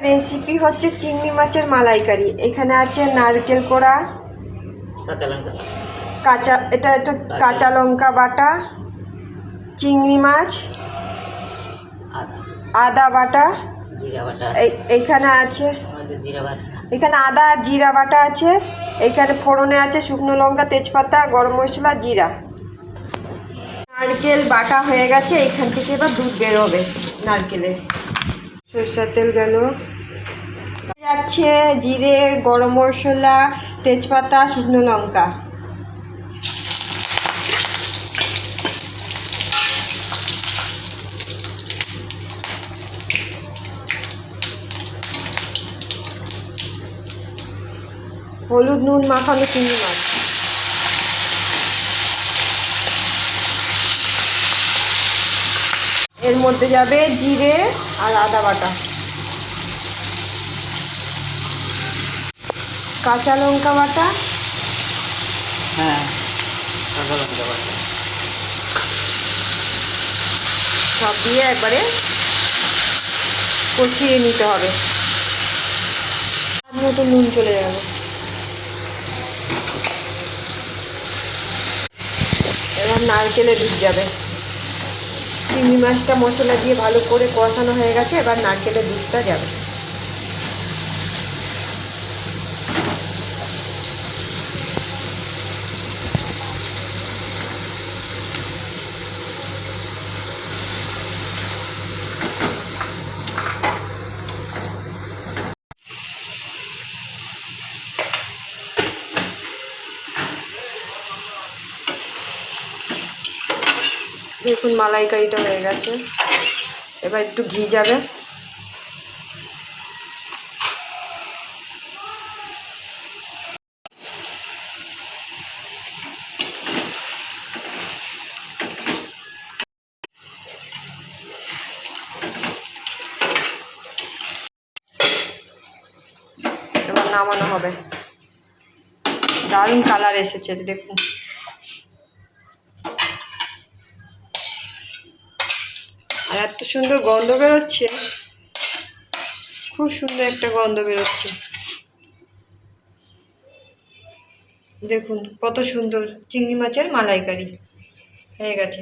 Recipe হচ্ছে চিংড়ি মাছের মালাইকারি। এখানে আছে নারকেল কোড়া, এটা কাঁচা লঙ্কা বাটা, চিংড়ি মাছ, আদা বাটা, এখানে আছে এখানে আদা আর জিরা বাটা আছে। এখানে ফোড়নে আছে শুকনো লঙ্কা, তেজপাতা, গরম মশলা, জিরা। নারকেল বাটা হয়ে গেছে, এখান থেকে এবার দুধ বেরোবে নারকেলের। সরষের তেল গেল, যাচ্ছে জিরে, গরম মশলা, তেজপাতা, শুকনো লঙ্কা। হলুদ নুন মাখানো চিংড়ি মাছ, এর মধ্যে যাবে জিরে আর আদা বাটা, কাঁচা লঙ্কা বাটা, সব দিয়ে একবারে কষিয়ে নিতে হবে। মতো নুন চলে যাবে। এবার নারকেলে দুধ যাবে। চিংড়ি মাছটা মশলা দিয়ে ভালো করে কষানো হয়ে গেছে, এবার নারকেলের দুধটা যাবে। দেখুন মালাইকারিটা হয়ে গেছে, এবার একটু ঘি যাবে। এবার নামানো হবে। দারুণ কালার এসেছে দেখুন। আর এত সুন্দর গন্ধ বেরোচ্ছে, খুব সুন্দর একটা গন্ধ বেরোচ্ছে। দেখুন কত সুন্দর চিংড়ি মাছের মালাইকারি হয়ে গেছে।